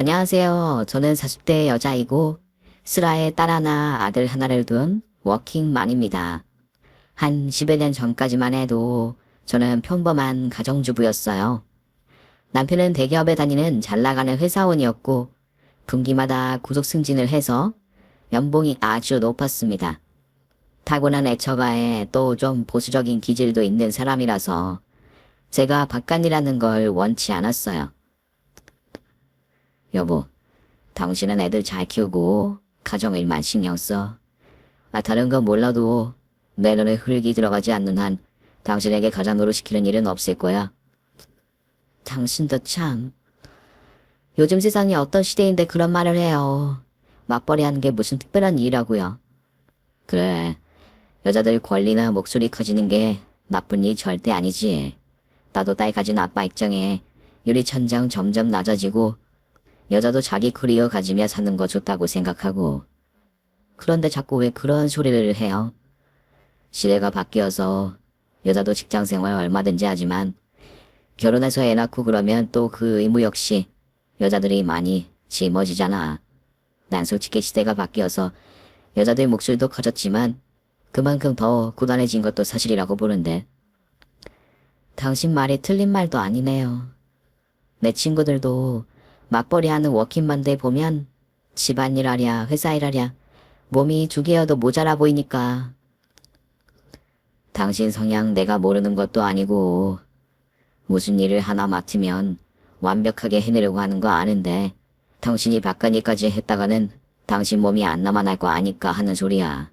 안녕하세요. 저는 40대 여자이고 슬아에 딸 하나, 아들 하나를 둔 워킹맘입니다. 한 10여 년 전까지만 해도 저는 평범한 가정주부였어요. 남편은 대기업에 다니는 잘 나가는 회사원이었고 분기마다 구속 승진을 해서 연봉이 아주 높았습니다. 타고난 애처가에 또 좀 보수적인 기질도 있는 사람이라서 제가 바깥이라는 걸 원치 않았어요. 여보, 당신은 애들 잘 키우고 가정일만 신경 써. 다른 건 몰라도 내 눈에 흙이 들어가지 않는 한 당신에게 가장 노릇시키는 일은 없을 거야. 당신도 참. 요즘 세상이 어떤 시대인데 그런 말을 해요. 맞벌이 하는 게 무슨 특별한 일이라고요. 그래, 여자들 권리나 목소리 커지는 게 나쁜 일 절대 아니지. 나도 딸 가진 아빠 입장에 유리천장 점점 낮아지고 여자도 자기 커리어 가지며 사는 거 좋다고 생각하고. 그런데 자꾸 왜 그런 소리를 해요? 시대가 바뀌어서 여자도 직장 생활 얼마든지 하지만 결혼해서 애 낳고 그러면 또 그 의무 역시 여자들이 많이 짊어지잖아. 난 솔직히 시대가 바뀌어서 여자들 목소리도 커졌지만 그만큼 더 고단해진 것도 사실이라고 보는데. 당신 말이 틀린 말도 아니네요. 내 친구들도 맞벌이 하는 워킹맘들 보면 집안일 하랴 회사일 하랴 몸이 두 개여도 모자라 보이니까. 당신 성향 내가 모르는 것도 아니고 무슨 일을 하나 맡으면 완벽하게 해내려고 하는 거 아는데 당신이 바깥일까지 했다가는 당신 몸이 안 남아날 거 아니까 하는 소리야.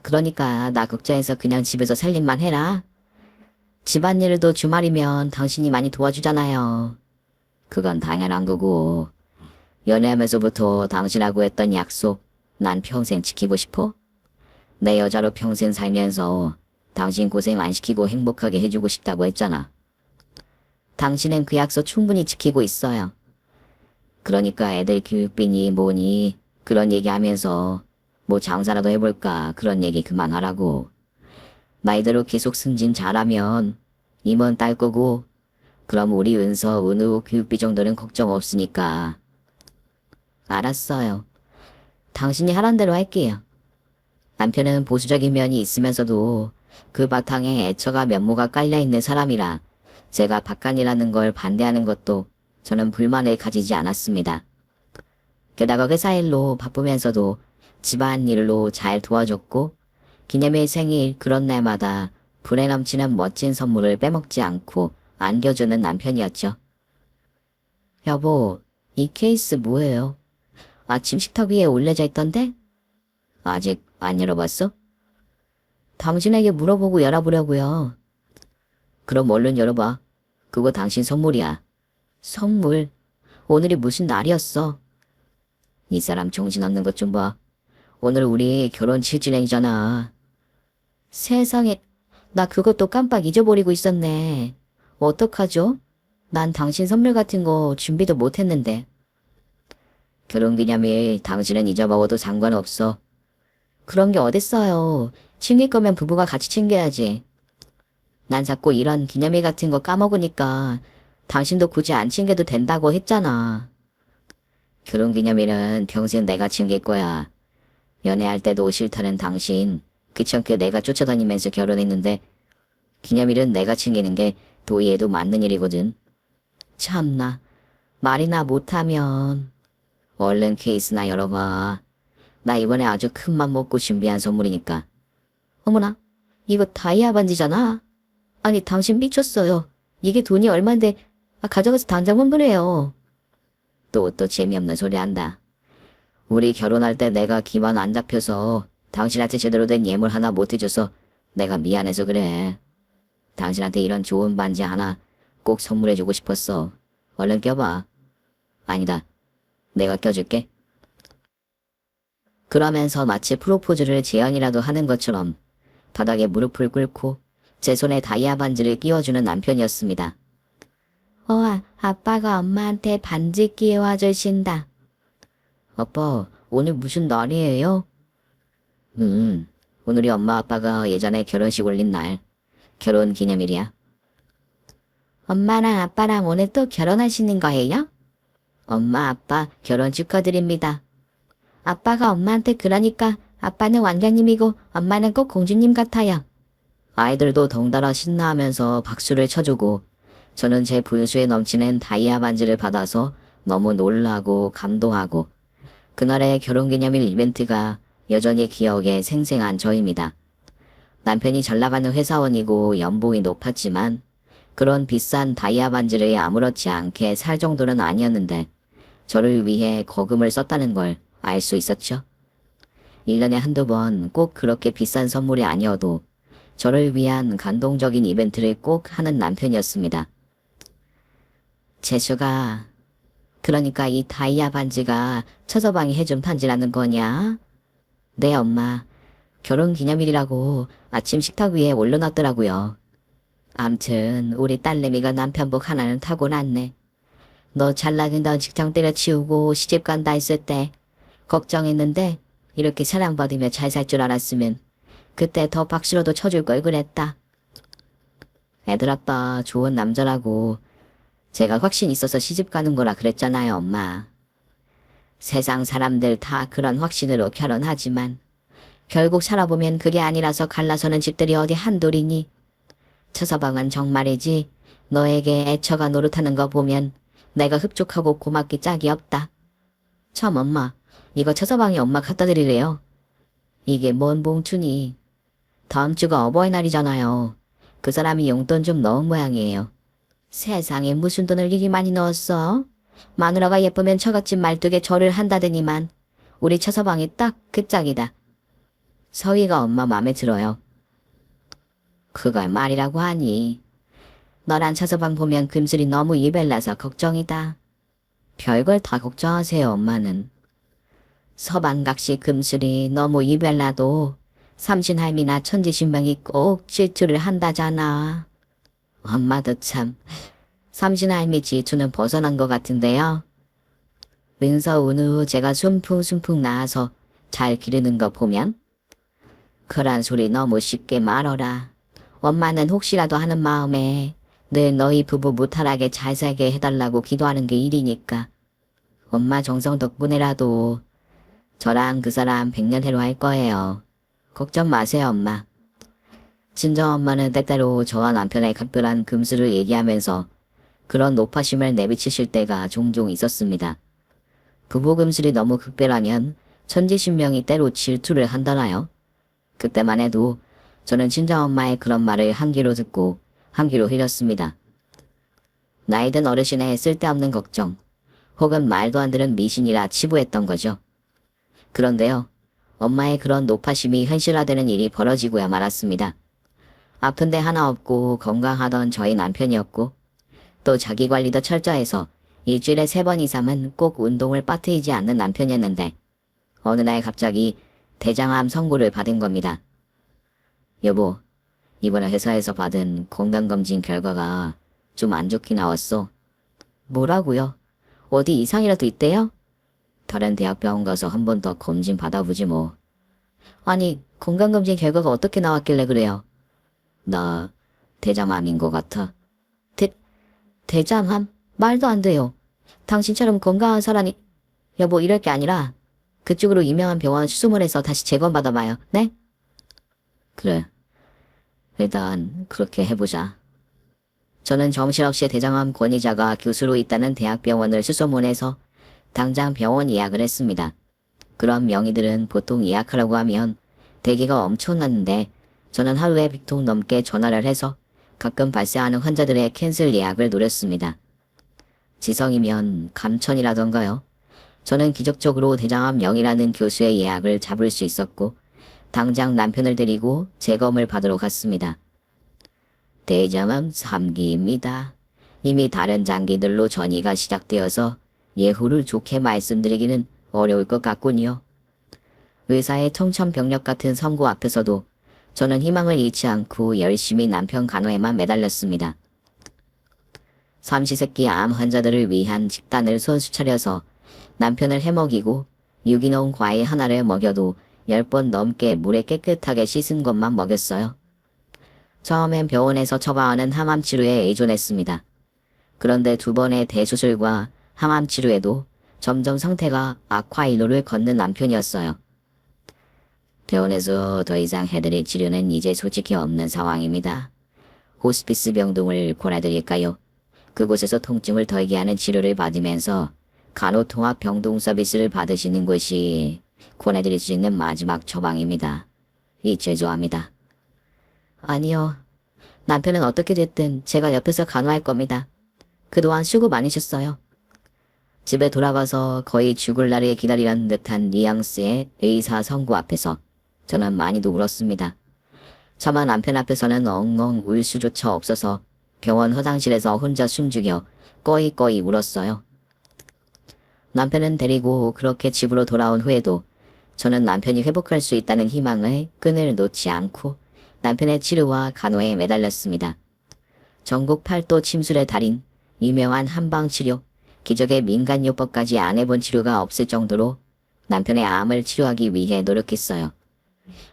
그러니까 나 걱정해서 그냥 집에서 살림만 해라. 집안일도 주말이면 당신이 많이 도와주잖아요. 그건 당연한 거고. 연애하면서부터 당신하고 했던 약속 난 평생 지키고 싶어? 내 여자로 평생 살면서 당신 고생 안 시키고 행복하게 해주고 싶다고 했잖아. 당신은 그 약속 충분히 지키고 있어요. 그러니까 애들 교육비니 뭐니 그런 얘기하면서 뭐 장사라도 해볼까 그런 얘기 그만하라고. 말대로 계속 승진 잘하면 임원 딸 거고 그럼 우리 은서, 은우 교육비 정도는 걱정 없으니까. 알았어요. 당신이 하란 대로 할게요. 남편은 보수적인 면이 있으면서도 그 바탕에 애처가 면모가 깔려있는 사람이라 제가 바깥이라는 걸 반대하는 것도 저는 불만을 가지지 않았습니다. 게다가 회사 일로 바쁘면서도 집안일로 잘 도와줬고 기념일 생일 그런 날마다 불에 넘치는 멋진 선물을 빼먹지 않고 안겨주는 남편이었죠. 여보, 이 케이스 뭐예요? 아침 식탁 위에 올려져 있던데? 아직 안 열어봤어? 당신에게 물어보고 열어보려고요. 그럼 얼른 열어봐. 그거 당신 선물이야. 선물? 오늘이 무슨 날이었어? 이 사람 정신없는 것 좀 봐. 오늘 우리 결혼 7주년이잖아. 세상에, 나 그것도 깜빡 잊어버리고 있었네. 어떡하죠? 난 당신 선물 같은 거 준비도 못했는데. 결혼기념일 당신은 잊어먹어도 상관없어. 그런 게 어딨어요. 챙길 거면 부부가 같이 챙겨야지. 난 자꾸 이런 기념일 같은 거 까먹으니까 당신도 굳이 안 챙겨도 된다고 했잖아. 결혼기념일은 평생 내가 챙길 거야. 연애할 때도 싫다는 당신, 귀찮게 내가 쫓아다니면서 결혼했는데 기념일은 내가 챙기는 게 도의에도 맞는 일이거든. 참나, 말이나 못하면. 얼른 케이스나 열어봐. 나 이번에 아주 큰 맘 먹고 준비한 선물이니까. 어머나, 이거 다이아 반지잖아. 아니, 당신 미쳤어요. 이게 돈이 얼만데 가져가서 당장 환불해요. 또 재미없는 소리 한다. 우리 결혼할 때 내가 기만 안 잡혀서 당신한테 제대로 된 예물 하나 못 해줘서 내가 미안해서 그래. 당신한테 이런 좋은 반지 하나 꼭 선물해주고 싶었어. 얼른 껴봐. 아니다. 내가 껴줄게. 그러면서 마치 프로포즈를 재현이라도 하는 것처럼 바닥에 무릎을 꿇고 제 손에 다이아 반지를 끼워주는 남편이었습니다. 아빠가 엄마한테 반지 끼워 주신다. 아빠, 오늘 무슨 날이에요? 오늘이 엄마 아빠가 예전에 결혼식 올린 날. 결혼 기념일이야. 엄마랑 아빠랑 오늘 또 결혼하시는 거예요? 엄마, 아빠, 결혼 축하드립니다. 아빠가 엄마한테 그러니까 아빠는 왕자님이고 엄마는 꼭 공주님 같아요. 아이들도 덩달아 신나하면서 박수를 쳐주고 저는 제 분수에 넘치는 다이아 반지를 받아서 너무 놀라고 감동하고 그날의 결혼기념일 이벤트가 여전히 기억에 생생한 저입니다. 남편이 잘 나가는 회사원이고 연봉이 높았지만 그런 비싼 다이아 반지를 아무렇지 않게 살 정도는 아니었는데 저를 위해 거금을 썼다는 걸 알 수 있었죠. 1년에 한두 번 꼭 그렇게 비싼 선물이 아니어도 저를 위한 감동적인 이벤트를 꼭 하는 남편이었습니다. 재수가, 그러니까 이 다이아 반지가 처서방이 해준 반지라는 거냐? 네, 엄마. 결혼 기념일이라고 아침 식탁 위에 올려놨더라고요. 암튼 우리 딸내미가 남편복 하나는 타고났네. 너 잘 나간다는 직장 때려치우고 시집 간다 했을 때 걱정했는데 이렇게 사랑받으며 잘 살 줄 알았으면 그때 더 박수로도 쳐줄 걸 그랬다. 애들 아빠 좋은 남자라고 제가 확신 있어서 시집 가는 거라 그랬잖아요, 엄마. 세상 사람들 다 그런 확신으로 결혼하지만 결국 살아보면 그게 아니라서 갈라서는 집들이 어디 한둘이니. 처서방은 정말이지 너에게 애처가 노릇하는 거 보면 내가 흡족하고 고맙기 짝이 없다. 참 엄마, 이거 처서방이 엄마 갖다 드리래요. 이게 뭔 봉투니. 다음 주가 어버이날이잖아요. 그 사람이 용돈 좀 넣은 모양이에요. 세상에 무슨 돈을 이리 많이 넣었어? 마누라가 예쁘면 처갓집 말뚝에 절을 한다더니만 우리 처서방이 딱 그 짝이다. 서희가 엄마 맘에 들어요. 그걸 말이라고 하니. 너란 처서방 보면 금슬이 너무 이별나서 걱정이다. 별걸 다 걱정하세요, 엄마는. 서방각시 금슬이 너무 이별나도 삼신할미나 천지신명이 꼭 질투를 한다잖아. 엄마도 참 삼신할미 질투는 벗어난 것 같은데요. 은서 은우 제가 숨풍숨풍 나와서 잘 기르는 거 보면 그런 소리 너무 쉽게 말어라. 엄마는 혹시라도 하는 마음에 늘 너희 부부 무탈하게 잘 살게 해달라고 기도하는 게 일이니까. 엄마 정성 덕분에라도 저랑 그 사람 100년 해로 할 거예요. 걱정 마세요, 엄마. 친정 엄마는 때때로 저와 남편의 각별한 금수를 얘기하면서 그런 노파심을 내비치실 때가 종종 있었습니다. 부부 금술이 너무 극별하면 천지신명이 때로 질투를 한다나요? 그때만 해도 저는 친정엄마의 그런 말을 한 귀로 듣고 한 귀로 흘렸습니다. 나이든 어르신의 쓸데없는 걱정 혹은 말도 안 되는 미신이라 치부했던 거죠. 그런데요, 엄마의 그런 노파심이 현실화되는 일이 벌어지고야 말았습니다. 아픈데 하나 없고 건강하던 저희 남편이었고 또 자기관리도 철저해서 일주일에 3번 이상은 꼭 운동을 빠뜨리지 않는 남편이었는데 어느 날 갑자기 대장암 선고를 받은 겁니다. 여보, 이번에 회사에서 받은 건강검진 결과가 좀 안 좋게 나왔어. 뭐라고요? 어디 이상이라도 있대요? 다른 대학병원 가서 한 번 더 검진 받아보지 뭐. 아니, 건강검진 결과가 어떻게 나왔길래 그래요? 나 대장암인 것 같아. 대장암? 말도 안 돼요. 당신처럼 건강한 사람이... 여보, 이럴 게 아니라 그쪽으로 유명한 병원 수소문 해서 다시 재검받아봐요. 네? 그래. 일단 그렇게 해보자. 저는 정신없이 대장암 권위자가 교수로 있다는 대학병원을 수소문해서 당장 병원 예약을 했습니다. 그런 명의들은 보통 예약하라고 하면 대기가 엄청났는데 저는 하루에 100통 넘게 전화를 해서 가끔 발생하는 환자들의 캔슬 예약을 노렸습니다. 지성이면 감천이라던가요. 저는 기적적으로 대장암 명이라는 교수의 예약을 잡을 수 있었고 당장 남편을 데리고 재검을 받으러 갔습니다. 대장암 3기입니다. 이미 다른 장기들로 전이가 시작되어서 예후를 좋게 말씀드리기는 어려울 것 같군요. 의사의 청천벽력 같은 선고 앞에서도 저는 희망을 잃지 않고 열심히 남편 간호에만 매달렸습니다. 삼시세끼 암 환자들을 위한 식단을 손수 차려서 남편을 해먹이고 유기농 과일 하나를 먹여도 10번 넘게 물에 깨끗하게 씻은 것만 먹였어요. 처음엔 병원에서 처방하는 항암 치료에 의존했습니다. 그런데 2번의 대수술과 항암 치료에도 점점 상태가 악화일로를 걷는 남편이었어요. 병원에서 더 이상 해드릴 치료는 이제 솔직히 없는 상황입니다. 호스피스 병동을 권해드릴까요? 그곳에서 통증을 덜게 하는 치료를 받으면서 간호통합 병동 서비스를 받으시는 것이 권해드릴 수 있는 마지막 처방입니다. 죄송합니다. 아니요. 남편은 어떻게 됐든 제가 옆에서 간호할 겁니다. 그동안 수고 많으셨어요. 집에 돌아가서 거의 죽을 날을 기다리는 듯한 뉘앙스의 의사 선고 앞에서 저는 많이도 울었습니다. 저만 남편 앞에서는 엉엉 울 수조차 없어서 병원 화장실에서 혼자 숨죽여 꺼이꺼이 울었어요. 남편은 데리고 그렇게 집으로 돌아온 후에도 저는 남편이 회복할 수 있다는 희망을 끈을 놓지 않고 남편의 치료와 간호에 매달렸습니다. 전국 팔도 침술의 달인, 유명한 한방치료, 기적의 민간요법까지 안 해본 치료가 없을 정도로 남편의 암을 치료하기 위해 노력했어요.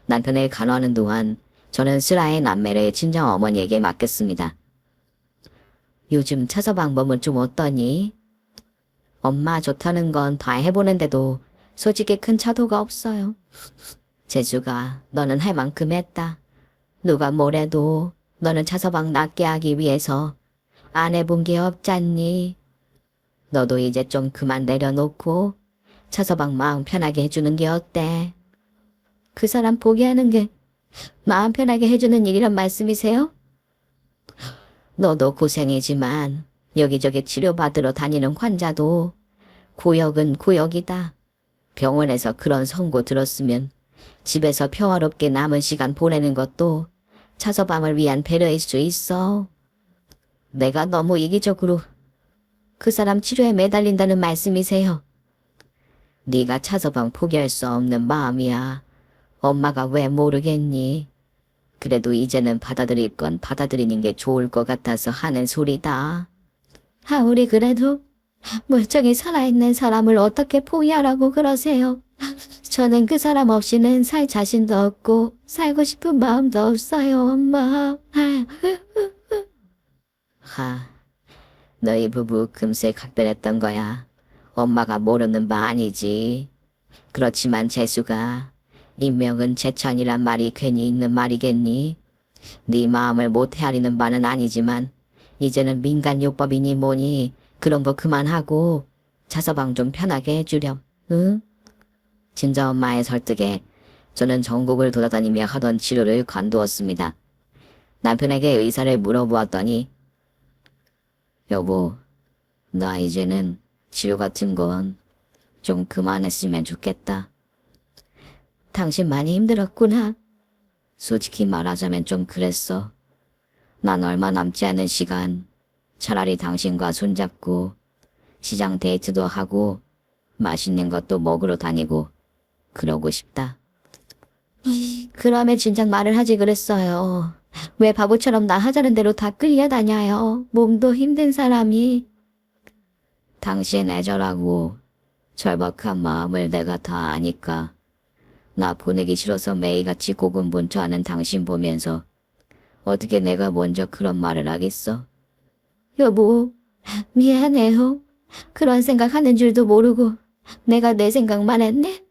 남편을 간호하는 동안 저는 슬아의 남매를 친정 어머니에게 맡겼습니다. 요즘 차서 방법은 좀 어떠니? 엄마 좋다는 건 다 해보는데도 솔직히 큰 차도가 없어요. 재수가 너는 할 만큼 했다. 누가 뭐래도 너는 차서방 낫게 하기 위해서 안 해본 게 없잖니. 너도 이제 좀 그만 내려놓고 차서방 마음 편하게 해주는 게 어때? 그 사람 포기하는 게 마음 편하게 해주는 일이란 말씀이세요? 너도 고생이지만 여기저기 치료받으러 다니는 환자도 구역은 구역이다. 병원에서 그런 선고 들었으면 집에서 평화롭게 남은 시간 보내는 것도 차서방을 위한 배려일 수 있어. 내가 너무 이기적으로 그 사람 치료에 매달린다는 말씀이세요? 네가 차서방 포기할 수 없는 마음이야. 엄마가 왜 모르겠니? 그래도 이제는 받아들일 건 받아들이는 게 좋을 것 같아서 하는 소리다. 우리 그래도 멀쩡히 살아있는 사람을 어떻게 포기하라고 그러세요? 저는 그 사람 없이는 살 자신도 없고 살고 싶은 마음도 없어요, 엄마. 너희 부부 금세 각별했던 거야. 엄마가 모르는 바 아니지. 그렇지만 재수가 인명은 제천이란 말이 괜히 있는 말이겠니? 네 마음을 못 헤아리는 바는 아니지만 이제는 민간요법이니 뭐니 그런 거 그만하고 차서방 좀 편하게 해주렴. 응? 친정엄마의 설득에 저는 전국을 돌아다니며 하던 치료를 관두었습니다. 남편에게 의사를 물어보았더니 여보, 나 이제는 치료 같은 건 좀 그만했으면 좋겠다. 당신 많이 힘들었구나. 솔직히 말하자면 좀 그랬어. 난 얼마 남지 않은 시간 차라리 당신과 손잡고 시장 데이트도 하고 맛있는 것도 먹으러 다니고 그러고 싶다. 그러면 진작 말을 하지 그랬어요. 왜 바보처럼 나 하자는 대로 다 끌려다녀요. 몸도 힘든 사람이. 당신 애절하고 절박한 마음을 내가 다 아니까 나 보내기 싫어서 매일같이 고군분투하는 당신 보면서 어떻게 내가 먼저 그런 말을 하겠어? 여보, 미안해요. 그런 생각하는 줄도 모르고 내가 내 생각만 했네?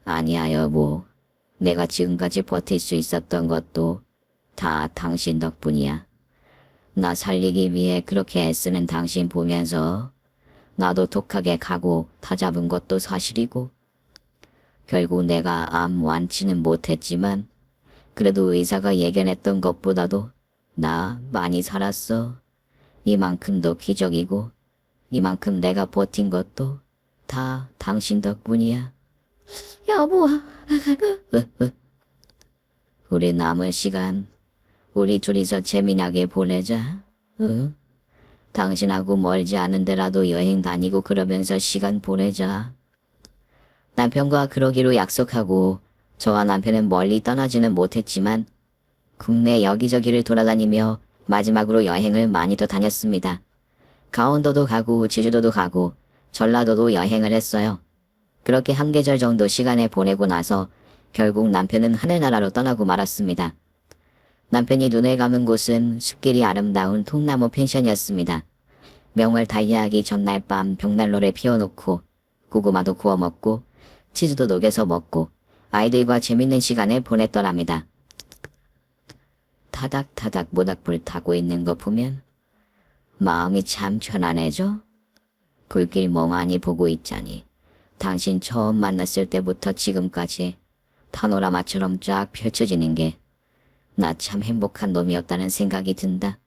아니야, 여보. 내가 지금까지 버틸 수 있었던 것도 다 당신 덕분이야. 나 살리기 위해 그렇게 애쓰는 당신 보면서 나도 독하게 가고 다잡은 것도 사실이고 결국 내가 암 완치는 못했지만 그래도 의사가 예견했던 것보다도 나 많이 살았어. 이만큼도 기적이고 이만큼 내가 버틴 것도 다 당신 덕분이야. 여보. 우리 남은 시간 우리 둘이서 재미나게 보내자. 응? 당신하고 멀지 않은 데라도 여행 다니고 그러면서 시간 보내자. 남편과 그러기로 약속하고 저와 남편은 멀리 떠나지는 못했지만 국내 여기저기를 돌아다니며 마지막으로 여행을 많이 더 다녔습니다. 강원도도 가고 제주도도 가고 전라도도 여행을 했어요. 그렇게 한 계절 정도 시간을 보내고 나서 결국 남편은 하늘나라로 떠나고 말았습니다. 남편이 눈을 감은 곳은 숲길이 아름다운 통나무 펜션이었습니다. 명월 다이아하기 전날 밤 벽난로를 피워놓고 고구마도 구워 먹고 치즈도 녹여서 먹고 아이들과 재밌는 시간을 보냈더랍니다. 타닥타닥 모닥불 타고 있는 거 보면 마음이 참 편안해져. 불길 멍하니 보고 있자니 당신 처음 만났을 때부터 지금까지 파노라마처럼 쫙 펼쳐지는 게 나 참 행복한 놈이었다는 생각이 든다.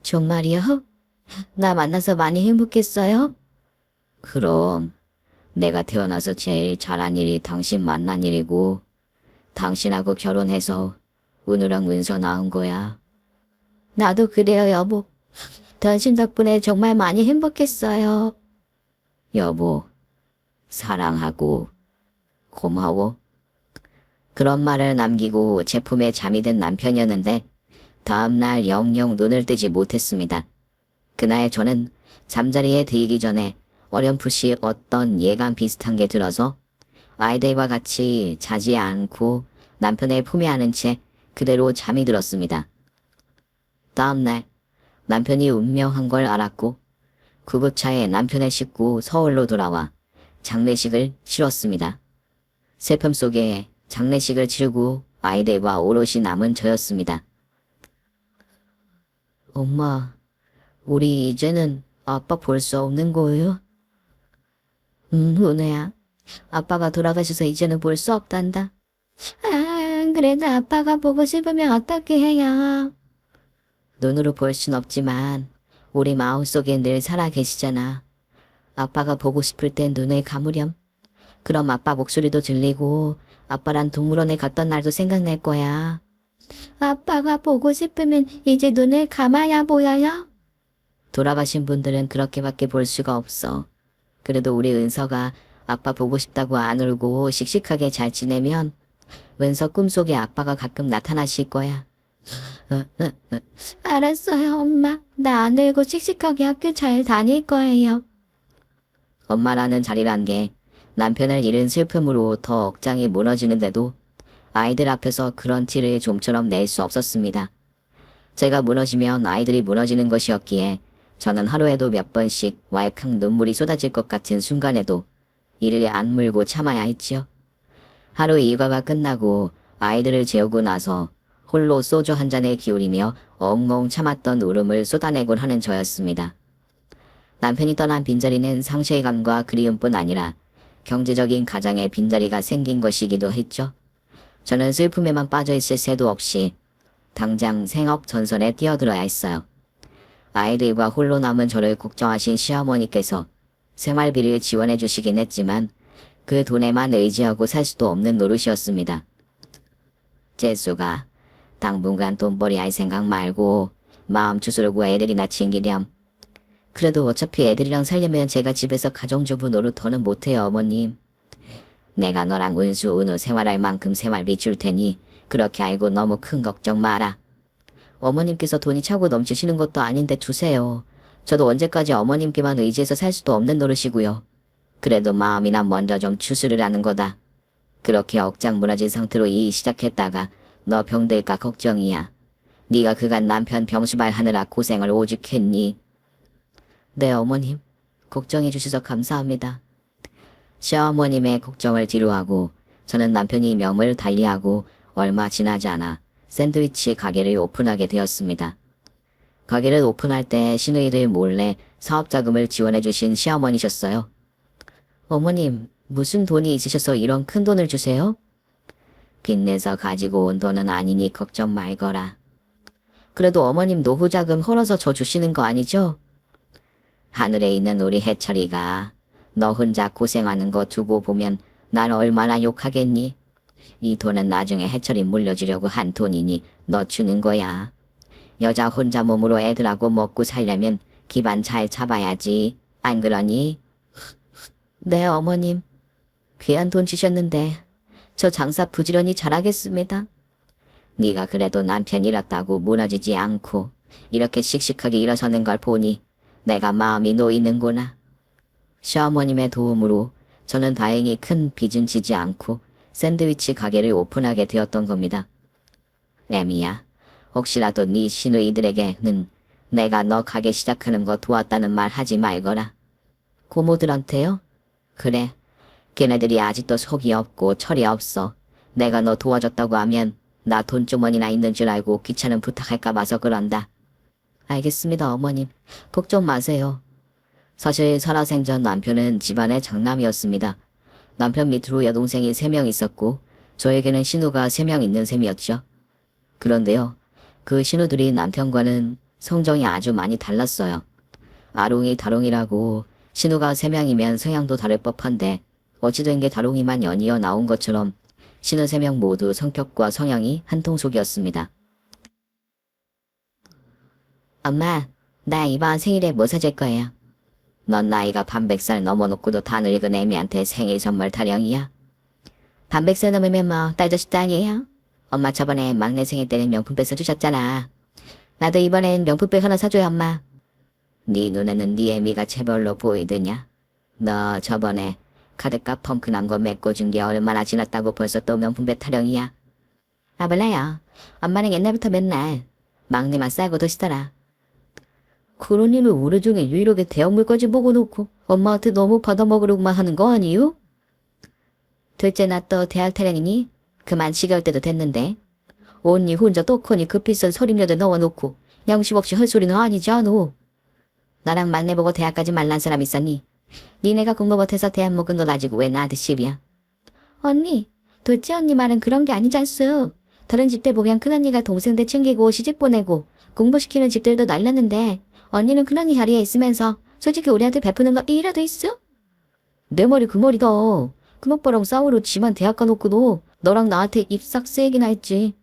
정말이요? 나 만나서 많이 행복했어요? 그럼 내가 태어나서 제일 잘한 일이 당신 만난 일이고 당신하고 결혼해서 은우랑 은서 낳은 거야. 나도 그래요, 여보. 당신 덕분에 정말 많이 행복했어요. 여보, 사랑하고 고마워. 그런 말을 남기고 제품에 잠이 든 남편이었는데 다음날 영영 눈을 뜨지 못했습니다. 그날 저는 잠자리에 들기 전에 어렴풋이 어떤 예감 비슷한 게 들어서 아이들과 같이 자지 않고 남편의 품에 안은 채 그대로 잠이 들었습니다. 다음날 남편이 운명한 걸 알았고 구급차에 남편을 싣고 서울로 돌아와 장례식을 치렀습니다. 슬픔 속에 장례식을 치르고 아이들과 오롯이 남은 저였습니다. 엄마, 우리 이제는 아빠 볼 수 없는 거예요? 은혜야. 아빠가 돌아가셔서 이제는 볼 수 없단다. 그래도 아빠가 보고 싶으면 어떻게 해요? 눈으로 볼 순 없지만 우리 마음속에 늘 살아 계시잖아. 아빠가 보고 싶을 땐 눈을 감으렴. 그럼 아빠 목소리도 들리고 아빠랑 동물원에 갔던 날도 생각날 거야. 아빠가 보고 싶으면 이제 눈을 감아야 보여요? 돌아가신 분들은 그렇게밖에 볼 수가 없어. 그래도 우리 은서가 아빠 보고 싶다고 안 울고 씩씩하게 잘 지내면 은서 꿈속에 아빠가 가끔 나타나실 거야. 알았어요, 엄마. 나 안 울고 씩씩하게 학교 잘 다닐 거예요. 엄마라는 자리란 게 남편을 잃은 슬픔으로 더 억장이 무너지는데도 아이들 앞에서 그런 티를 좀처럼 낼 수 없었습니다. 제가 무너지면 아이들이 무너지는 것이었기에 저는 하루에도 몇 번씩 왈칵 눈물이 쏟아질 것 같은 순간에도 이를 악물고 참아야 했지요. 하루 일과가 끝나고 아이들을 재우고 나서 홀로 소주 한 잔에 기울이며 엉엉 참았던 울음을 쏟아내곤 하는 저였습니다. 남편이 떠난 빈자리는 상실감과 그리움뿐 아니라 경제적인 가장에 빈자리가 생긴 것이기도 했죠. 저는 슬픔에만 빠져있을 새도 없이 당장 생업 전선에 뛰어들어야 했어요. 아이들과 홀로 남은 저를 걱정하신 시어머니께서 생활비를 지원해 주시긴 했지만 그 돈에만 의지하고 살 수도 없는 노릇이었습니다. 재수가 당분간 돈벌이 할 생각 말고 마음 추스르고 애들이나 챙기렴. 그래도 어차피 애들이랑 살려면 제가 집에서 가정주부 노릇 더는 못해요, 어머님. 내가 너랑 은수, 은우 생활할 만큼 생활비 줄 테니 그렇게 알고 너무 큰 걱정 마라. 어머님께서 돈이 차고 넘치시는 것도 아닌데 주세요. 저도 언제까지 어머님께만 의지해서 살 수도 없는 노릇이고요. 그래도 마음이나 먼저 좀 추스르라는 거다. 그렇게 억장 무너진 상태로 일 시작했다가 너 병들까 걱정이야. 네가 그간 남편 병수발 하느라 고생을 오죽 했니? 네, 어머님. 걱정해 주셔서 감사합니다. 시어머님의 걱정을 뒤로하고 저는 남편이 명을 달리하고 얼마 지나지 않아 샌드위치 가게를 오픈하게 되었습니다. 가게를 오픈할 때 시누이들 몰래 사업자금을 지원해 주신 시어머니셨어요. 어머님, 무슨 돈이 있으셔서 이런 큰 돈을 주세요? 빚내서 가지고 온 돈은 아니니 걱정 말거라. 그래도 어머님 노후자금 헐어서 저 주시는 거 아니죠? 하늘에 있는 우리 해철이가 너 혼자 고생하는 거 두고 보면 날 얼마나 욕하겠니? 이 돈은 나중에 해철이 물려주려고 한 돈이니 너 주는 거야. 여자 혼자 몸으로 애들하고 먹고 살려면 기반 잘 잡아야지. 안 그러니? 네, 어머님. 귀한 돈 주셨는데 저 장사 부지런히 잘하겠습니다. 네가 그래도 남편 잃었다고 무너지지 않고 이렇게 씩씩하게 일어서는 걸 보니 내가 마음이 놓이는구나. 시어머님의 도움으로 저는 다행히 큰 빚은 지지 않고 샌드위치 가게를 오픈하게 되었던 겁니다. 애미야, 혹시라도 네 시누이들에게는 내가 너 가게 시작하는 거 도왔다는 말 하지 말거라. 고모들한테요? 그래. 걔네들이 아직도 속이 없고 철이 없어. 내가 너 도와줬다고 하면 나 돈주머니나 있는 줄 알고 귀찮은 부탁할까 봐서 그런다. 알겠습니다, 어머님. 걱정 마세요. 사실 살아생전 남편은 집안의 장남이었습니다. 남편 밑으로 여동생이 3명 있었고 저에게는 신우가 3명 있는 셈이었죠. 그런데요. 그 신우들이 남편과는 성정이 아주 많이 달랐어요. 아롱이 다롱이라고 신우가 3명이면 성향도 다를 법한데 어찌 된 게 다롱이만 연이어 나온 것처럼 신우 3명 모두 성격과 성향이 한통속이었습니다. 엄마, 나 이번 생일에 뭐 사줄 거예요? 넌 나이가 반백살 넘어놓고도 다 늙은 애미한테 생일 선물 타령이야. 반백살 넘으면 뭐 딸자식도 아니에요? 엄마 저번에 막내 생일 때는 명품백 사주셨잖아. 나도 이번엔 명품백 하나 사줘요, 엄마. 네 눈에는 네 애미가 제별로 보이드냐? 너 저번에 카드값 펑크 난 거 메꿔준 게 얼마나 지났다고 벌써 또 명품백 타령이야? 아 몰라요. 엄마는 옛날부터 맨날 막내만 싸고 드시더라. 그런 일을 우리 중에 유일하게 대형물까지 먹어놓고 엄마한테 너무 받아먹으려고만 하는 거 아니요? 둘째 나 또 대학 타령이니? 그만 지겨울 때도 됐는데. 언니 혼자 떡하니 그 비싼 서림녀들 넣어놓고 양심 없이 할 소리는 아니지 않어. 나랑 막내 보고 대학까지 말란 사람 있었니? 니네가 공부 못해서 대학 먹은 거 가지고 왜 나한테 시비야? 언니, 둘째 언니 말은 그런 게 아니잖소. 다른 집들 보면 큰언니가 동생들 챙기고 시집 보내고 공부시키는 집들도 날렸는데 언니는 큰언니 자리에 있으면서 솔직히 우리한테 베푸는 거 이라도 있어? 내 머리 그 머리다. 큰오빠랑 싸우러 지만 대학 가놓고도 너랑 나한테 입 싹 쓰이기나 했지.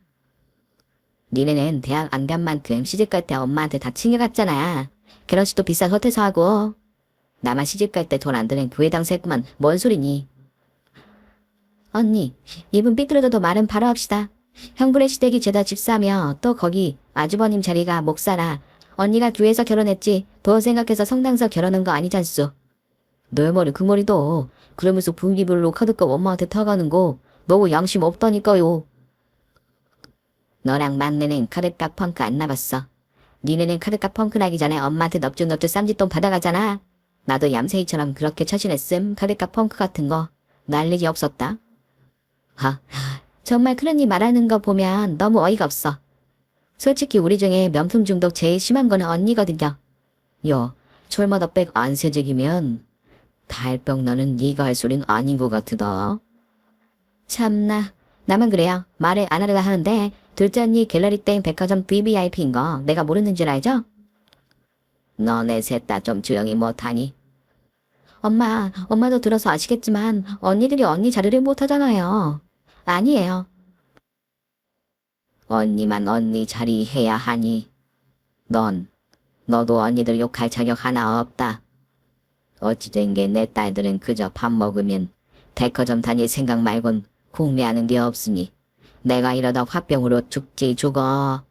니네는 대학 안 간 만큼 시집갈 때 엄마한테 다 챙겨갔잖아. 결혼식도 비싼 호텔에서 하고. 나만 시집갈 때 돈 안 드는 교회당서 했구만. 뭔 소리니? 언니, 입은 삐뚤어져도 말은 바로 합시다. 형부네 시댁이 죄다 집사며 또 거기 아주버님 자리가 목사라. 언니가 교회에서 결혼했지 더 생각해서 성당서 결혼한 거 아니잖소. 내 머리 그 머리도. 그러면서 분기별로 카드값 엄마한테 타가는 거 너무 양심 없다니까요. 너랑 막내는 카드값 펑크 안 나봤어. 니네는 카드값 펑크 나기 전에 엄마한테 넙죽넙죽 쌈짓돈 받아가잖아. 나도 얌생이처럼 그렇게 처신했음. 카드값 펑크 같은 거 날 일이 없었다. 정말 큰언니 말하는 거 보면 너무 어이가 없어. 솔직히 우리 중에 명품 중독 제일 심한 거는 언니거든요. 야, 철마다 백 안 세직이면 달병 나는 네가 할 소린 아닌 것 같으다. 참나, 나만 그래요. 말을 안 하려고 하는데 둘째 언니 갤러리 땡 백화점 VVIP인 거 내가 모르는 줄 알죠? 너네 셋 다 좀 조용히 못하니? 엄마도 들어서 아시겠지만 언니들이 언니 자리를 못하잖아요. 아니에요. 언니만 언니 자리 해야 하니. 너도 언니들 욕할 자격 하나 없다. 어찌된 게 내 딸들은 그저 밥 먹으면 백화점 다닐 생각 말곤 궁리하는 게 없으니 내가 이러다 화병으로 죽지 죽어.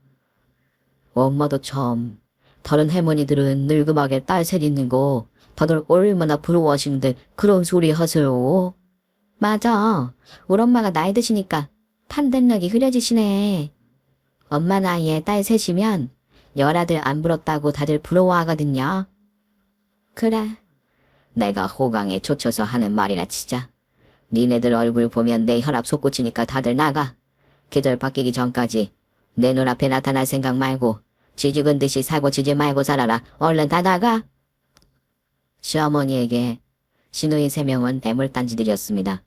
엄마도 참 다른 할머니들은 늙음하게 딸 셋 있는 거 다들 얼마나 부러워하시는데 그런 소리 하세요. 맞아. 우리 엄마가 나이 드시니까 판단력이 흐려지시네. 엄마 나이에 딸 셋이면 열아들 안 부럽다고 다들 부러워하거든요. 그래. 내가 호강에 쫓겨서 하는 말이라 치자. 니네들 얼굴 보면 내 혈압 솟구치니까 다들 나가. 계절 바뀌기 전까지 내 눈앞에 나타날 생각 말고 쥐죽은 듯이 살고 지지 말고 살아라. 얼른 다 나가. 시어머니에게 시누이 3명은 애물단지들이었습니다.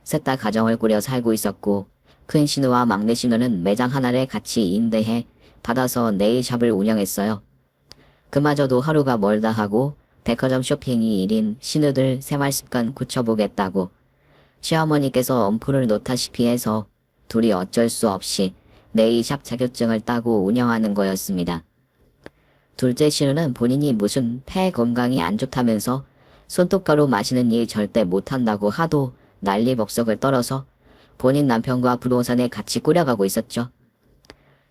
셋 다 가정을 꾸려 살고 있었고 큰 시누와 막내 시누는 매장 하나를 같이 임대해 받아서 네일샵을 운영했어요. 그마저도 하루가 멀다 하고 백화점 쇼핑이 1인 시누들 생활습관 고쳐보겠다고 시어머니께서 엄포를 놓다시피 해서 둘이 어쩔 수 없이 네일샵 자격증을 따고 운영하는 거였습니다. 둘째 시누는 본인이 무슨 폐 건강이 안 좋다면서 손톱가루 마시는 일 절대 못한다고 하도 난리법석을 떨어서 본인 남편과 부동산에 같이 꾸려가고 있었죠.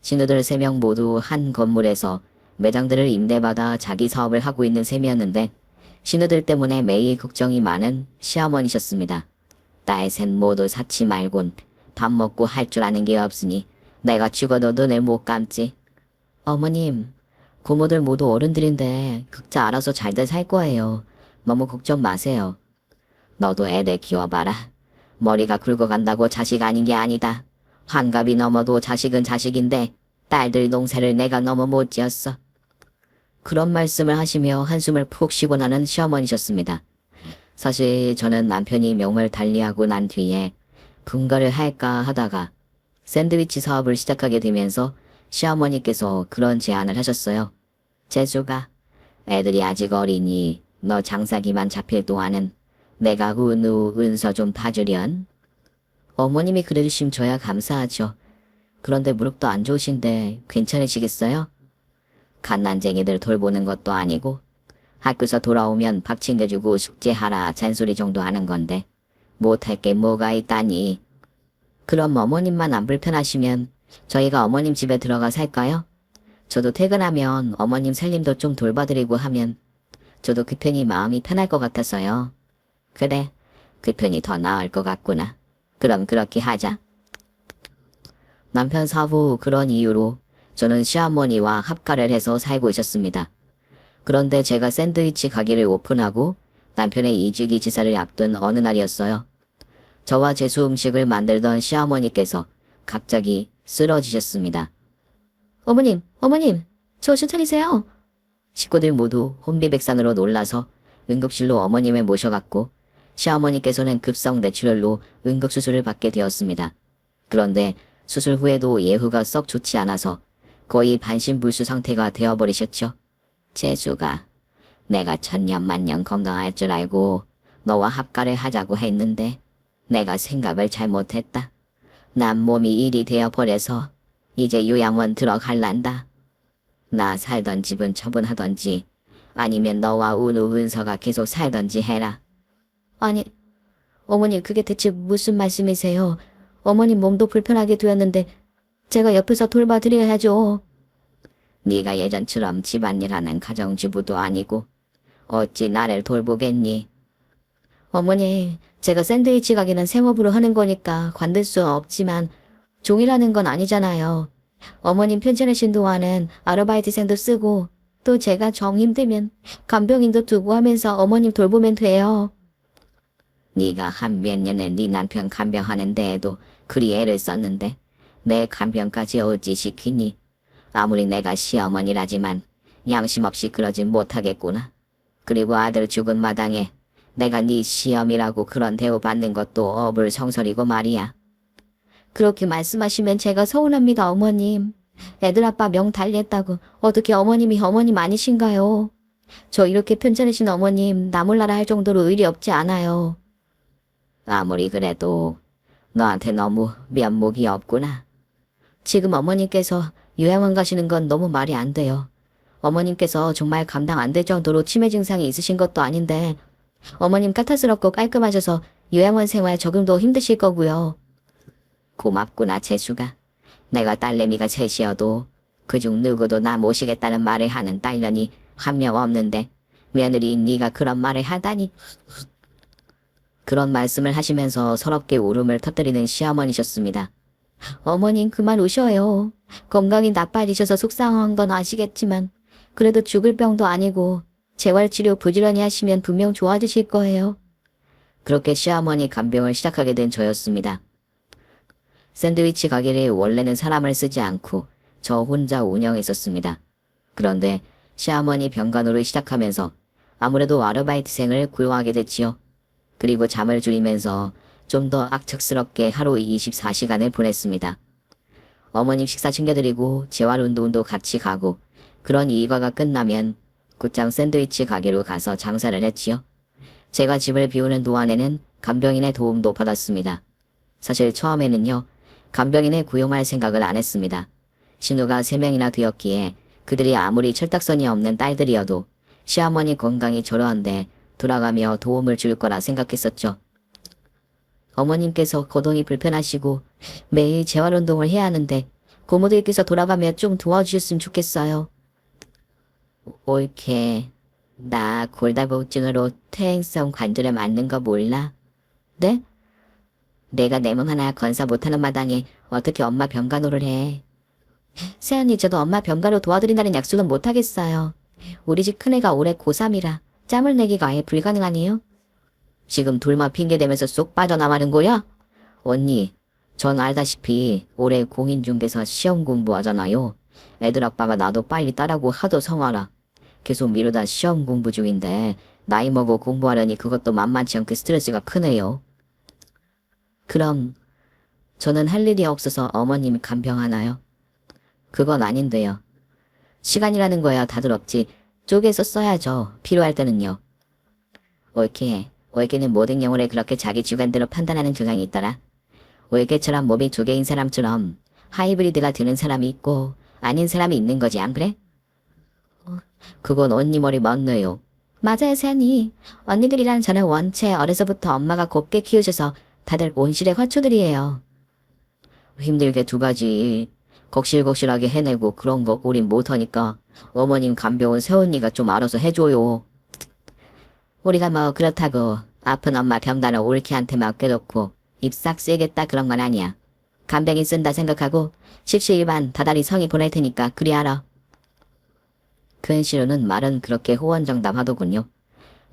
시누들 3명 모두 한 건물에서 매장들을 임대받아 자기 사업을 하고 있는 셈이었는데 시누들 때문에 매일 걱정이 많은 시어머니셨습니다. 딸 셋 모두 사치 말곤 밥 먹고 할 줄 아는 게 없으니 내가 죽어도 눈을 못 감지. 어머님, 고모들 모두 어른들인데 각자 알아서 잘들 살 거예요. 너무 걱정 마세요. 너도 애들 키워봐라. 머리가 굵어간다고 자식 아닌 게 아니다. 환갑이 넘어도 자식은 자식인데 딸들 농사를 내가 너무 못 지었어. 그런 말씀을 하시며 한숨을 푹 쉬고 나는 시어머니셨습니다. 사실 저는 남편이 명을 달리하고 난 뒤에 분가를 할까 하다가 샌드위치 사업을 시작하게 되면서 시어머니께서 그런 제안을 하셨어요. 재수가, 애들이 아직 어리니 너 장사기만 잡힐 동안은 내가 은우 은서 좀 봐주련. 어머님이 그래주시면 저야 감사하죠. 그런데 무릎도 안 좋으신데 괜찮으시겠어요? 갓난쟁이들 돌보는 것도 아니고 학교에서 돌아오면 밥 챙겨주고 숙제하라 잔소리 정도 하는 건데 못할 게 뭐가 있다니. 그럼 어머님만 안 불편하시면 저희가 어머님 집에 들어가 살까요? 저도 퇴근하면 어머님 살림도 좀 돌봐드리고 하면 저도 그 편이 마음이 편할 것 같아서요. 그래, 그 편이 더 나을 것 같구나. 그럼 그렇게 하자. 남편 사후 후 그런 이유로 저는 시어머니와 합가를 해서 살고 있었습니다. 그런데 제가 샌드위치 가게를 오픈하고 남편의 이주기 지사를 앞둔 어느 날이었어요. 저와 재수 음식을 만들던 시어머니께서 갑자기 쓰러지셨습니다. 어머님, 정신 차리세요. 식구들 모두 혼비백산으로 놀라서 응급실로 어머님을 모셔갔고 시어머니께서는 급성 뇌출혈로 응급수술을 받게 되었습니다. 그런데 수술 후에도 예후가 썩 좋지 않아서 거의 반신불수 상태가 되어버리셨죠. 재수가, 내가 천년만년 건강할 줄 알고 너와 합가를 하자고 했는데 내가 생각을 잘못했다. 난 몸이 일이 되어버려서 이제 요양원 들어갈란다. 나 살던 집은 처분하던지 아니면 너와 은우 은서가 계속 살던지 해라. 아니, 어머니 그게 대체 무슨 말씀이세요? 어머님 몸도 불편하게 되었는데 제가 옆에서 돌봐드려야죠. 네가 예전처럼 집안일하는 가정주부도 아니고 어찌 나를 돌보겠니? 어머니, 제가 샌드위치 가게는 생업으로 하는 거니까 관둘 수 없지만 종이라는 건 아니잖아요. 어머님 편찮으신 동안은 아르바이트생도 쓰고 또 제가 정 힘들면 간병인도 두고 하면서 어머님 돌보면 돼요. 네가 한 몇 년에 네 남편 간병하는 데에도 그리 애를 썼는데 내 간병까지 어찌 시키니? 아무리 내가 시어머니라지만 양심 없이 그러진 못하겠구나. 그리고 아들 죽은 마당에 내가 네 시엄이라고 그런 대우받는 것도 어불성설이고 말이야. 그렇게 말씀하시면 제가 서운합니다, 어머님. 애들 아빠 명 달랬다고 어떻게 어머님이 어머님 아니신가요? 저 이렇게 편찮으신 어머님 나 몰라라 할 정도로 의리 없지 않아요. 아무리 그래도 너한테 너무 면목이 없구나. 지금 어머님께서 요양원 가시는 건 너무 말이 안 돼요. 어머님께서 정말 감당 안 될 정도로 치매 증상이 있으신 것도 아닌데 어머님 까탈스럽고 깔끔하셔서 요양원 생활 적응도 힘드실 거고요. 고맙구나 재수가. 내가 딸내미가 셋이어도 그중 누구도 나 모시겠다는 말을 하는 딸년이 한 명 없는데 며느리인 네가 그런 말을 하다니. 그런 말씀을 하시면서 서럽게 울음을 터뜨리는 시어머니셨습니다. 어머님 그만 우셔요. 건강이 나빠지셔서 속상한 건 아시겠지만 그래도 죽을 병도 아니고 재활치료 부지런히 하시면 분명 좋아지실 거예요. 그렇게 시어머니 간병을 시작하게 된 저였습니다. 샌드위치 가게를 원래는 사람을 쓰지 않고 저 혼자 운영했었습니다. 그런데 시어머니 병간호를 시작하면서 아무래도 아르바이트생을 고용하게 됐지요. 그리고 잠을 줄이면서 좀 더 악착스럽게 하루 24시간을 보냈습니다. 어머님 식사 챙겨드리고 재활운동도 같이 가고 그런 일과가 끝나면 곧장 샌드위치 가게로 가서 장사를 했지요. 제가 집을 비우는 동안에는 간병인의 도움도 받았습니다. 사실 처음에는요. 간병인을 고용할 생각을 안 했습니다. 신우가 3명이나 되었기에 그들이 아무리 철딱선이 없는 딸들이어도 시어머니 건강이 저러한데 돌아가며 도움을 줄 거라 생각했었죠. 어머님께서 거동이 불편하시고 매일 재활운동을 해야 하는데 고모들께서 돌아가며 좀 도와주셨으면 좋겠어요. 옳게. 나 골다공증으로 퇴행성 관절에 맞는 거 몰라? 네? 내가 내 몸 하나 건사 못하는 마당에 어떻게 엄마 병간호를 해? 새언니 저도 엄마 병가로 도와드린다는 약속은 못하겠어요. 우리 집 큰애가 올해 고3이라 짬을 내기가 아예 불가능하네요. 지금 둘만 핑계대면서 쏙 빠져나가는 거야? 언니, 전 알다시피 올해 공인중개사 시험 공부하잖아요. 애들 아빠가 나도 빨리 따라고 하도 성화라. 계속 미루다 시험 공부 중인데 나이 먹어 공부하려니 그것도 만만치 않게 스트레스가 크네요. 그럼 저는 할 일이 없어서 어머님이 간병하나요? 그건 아닌데요. 시간이라는 거야 다들 없지. 쪼개서 써야죠. 필요할 때는요. 올케는 모든 영혼을 그렇게 자기 주관대로 판단하는 경향이 있더라. 올케처럼 몸이 두 개인 사람처럼 하이브리드가 되는 사람이 있고 아닌 사람이 있는 거지 안 그래? 그건 언니 머리 맞네요. 맞아요 세연이. 언니들이랑 저는 원체 어려서부터 엄마가 곱게 키우셔서 다들 온실의 화초들이에요. 힘들게 두 가지 걱실걱실하게 해내고 그런 거 우린 못하니까 어머님 간병은 새언니가 좀 알아서 해줘요. 우리가 뭐 그렇다고 아픈 엄마 병단을 올케한테 맡겨놓고 입 싹 쐬겠다 그런 건 아니야. 간병이 쓴다 생각하고 십시일반 다달이 성의 보낼 테니까 그리 알아. 근시로는 말은 그렇게 호언정답하더군요.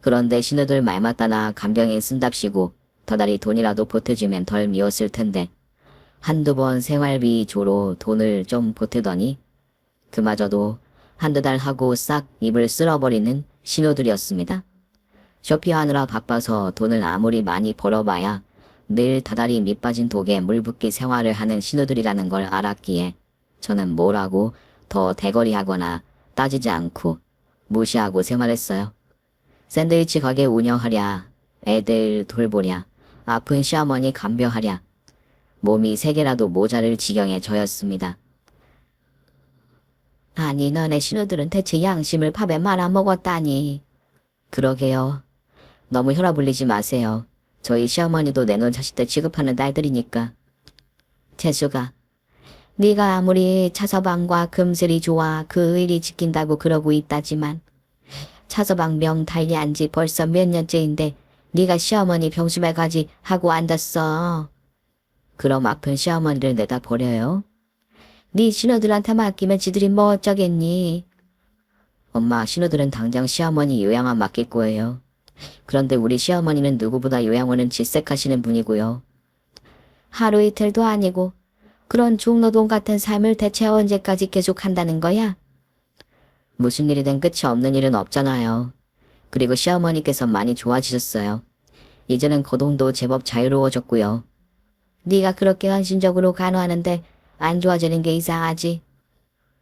그런데 신우들 말 맞다나 간병이 쓴답시고 다달이 돈이라도 보태주면 덜 미웠을 텐데 한두 번 생활비 조로 돈을 좀 보태더니 그마저도 한두 달 하고 싹 입을 쓸어버리는 신우들이었습니다. 쇼핑하느라 바빠서 돈을 아무리 많이 벌어봐야 늘 다달이 밑빠진 독에 물붓기 생활을 하는 신우들이라는 걸 알았기에 저는 뭐라고 더 대거리하거나 따지지 않고 무시하고 생활했어요. 샌드위치 가게 운영하랴, 애들 돌보랴, 아픈 시어머니 간병하랴, 몸이 세 개라도 모자를 지경에 저였습니다. 아니 너네 신우들은 대체 양심을 밥에 말아 먹었다니. 그러게요. 너무 혈압 올리지 마세요. 저희 시어머니도 내놓은 자식들 취급하는 딸들이니까. 재수가 네가 아무리 차서방과 금슬이 좋아 그 의리 지킨다고 그러고 있다지만 차서방 명 달리한 지 벌써 몇 년째인데 네가 시어머니 병수발까지 하고 앉았어. 그럼 아픈 시어머니를 내다 버려요? 네 신우들한테 맡기면 지들이 뭐 어쩌겠니? 엄마 신우들은 당장 시어머니 요양원 맡길 거예요. 그런데 우리 시어머니는 누구보다 요양원은 질색하시는 분이고요. 하루 이틀도 아니고 그런 중노동 같은 삶을 대체 언제까지 계속한다는 거야? 무슨 일이든 끝이 없는 일은 없잖아요. 그리고 시어머니께서 많이 좋아지셨어요. 이제는 거동도 제법 자유로워졌고요. 네가 그렇게 헌신적으로 간호하는데 안 좋아지는 게 이상하지.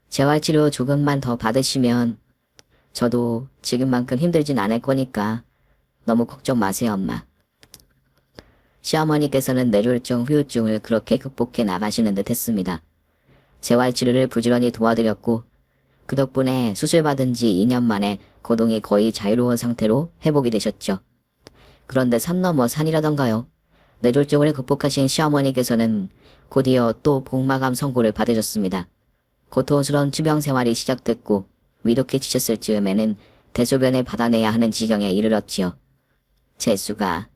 재활치료 조금만 더 받으시면 저도 지금만큼 힘들진 않을 거니까 너무 걱정 마세요 엄마. 시어머니께서는 뇌졸중 후유증을 그렇게 극복해 나가시는 듯 했습니다. 재활치료를 부지런히 도와드렸고 그 덕분에 수술받은 지 2년 만에 거동이 거의 자유로운 상태로 회복이 되셨죠. 그런데 산 넘어 산이라던가요. 뇌졸중을 극복하신 시어머니께서는 곧이어 또 복마감 선고를 받으셨습니다. 고통스러운 주병 생활이 시작됐고 위독해지셨을 즈음에는 대소변을 받아내야 하는 지경에 이르렀지요. 재수가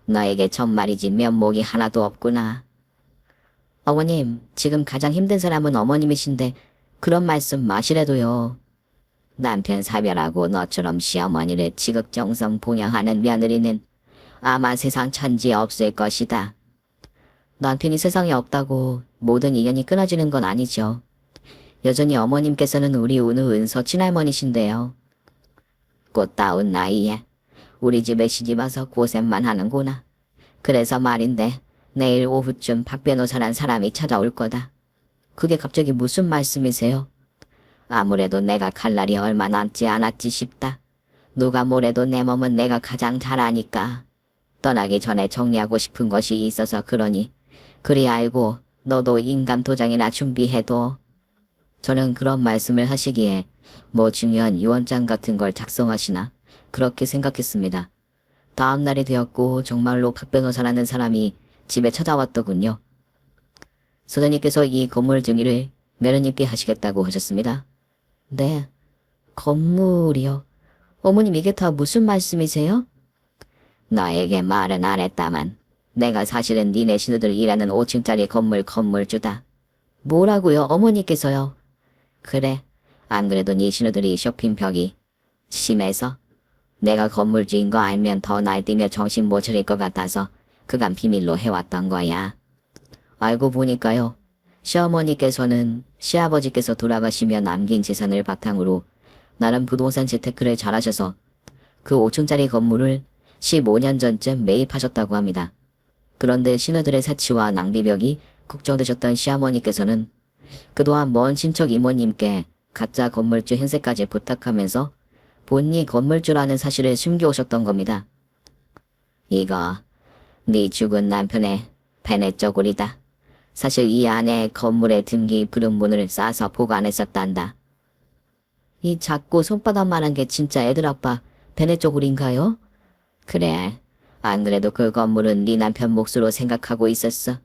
너에게 정말이지 면목이 하나도 없구나. 어머님, 지금 가장 힘든 사람은 어머님이신데 그런 말씀 마시래도요. 남편 사별하고 너처럼 시어머니를 지극정성 봉양하는 며느리는 아마 세상 천지에 없을 것이다. 남편이 세상에 없다고 모든 인연이 끊어지는 건 아니죠. 여전히 어머님께서는 우리 은우 은서 친할머니신데요. 꽃다운 나이에 우리 집에 시집와서 고생만 하는구나. 그래서 말인데 내일 오후쯤 박 변호사란 사람이 찾아올 거다. 그게 갑자기 무슨 말씀이세요? 아무래도 내가 갈 날이 얼마 남지 않았지 싶다. 누가 뭐래도 내 몸은 내가 가장 잘 아니까. 떠나기 전에 정리하고 싶은 것이 있어서 그러니 그리 알고 너도 인감 도장이나 준비해둬. 저는 그런 말씀을 하시기에 뭐 중요한 유언장 같은 걸 작성하시나 그렇게 생각했습니다. 다음 날이 되었고 정말로 박 변호사라는 사람이 집에 찾아왔더군요. 소장님께서 이 건물 등기를 매너님께 하시겠다고 하셨습니다. 네, 건물이요. 어머님 이게 다 무슨 말씀이세요? 나에게 말은 안 했다만 내가 사실은 니네 신우들 일하는 5층짜리 건물주다. 뭐라고요? 어머니께서요. 그래. 안 그래도 네 신우들이 쇼핑벽이 심해서 내가 건물주인 거 알면 더 날뛰며 정신 못 차릴 것 같아서 그간 비밀로 해왔던 거야. 알고 보니까요. 시어머니께서는 시아버지께서 돌아가시며 남긴 재산을 바탕으로 나름 부동산 재테크를 잘하셔서 그 5층짜리 건물을 15년 전쯤 매입하셨다고 합니다. 그런데 신우들의 사치와 낭비벽이 걱정되셨던 시어머니께서는 그동안 먼 친척 이모님께 가짜 건물주 행세까지 부탁하면서 본인이 건물주라는 사실을 숨겨오셨던 겁니다. 이거 네 죽은 남편의 배내적 오리다. 사실 이 안에 건물의 등기 부등본을 싸서 보관했었단다. 이 작고 손바닥만한 게 진짜 애들 아빠 배내적 오리인가요? 그래. 안 그래도 그 건물은 네 남편 몫으로 생각하고 있었어.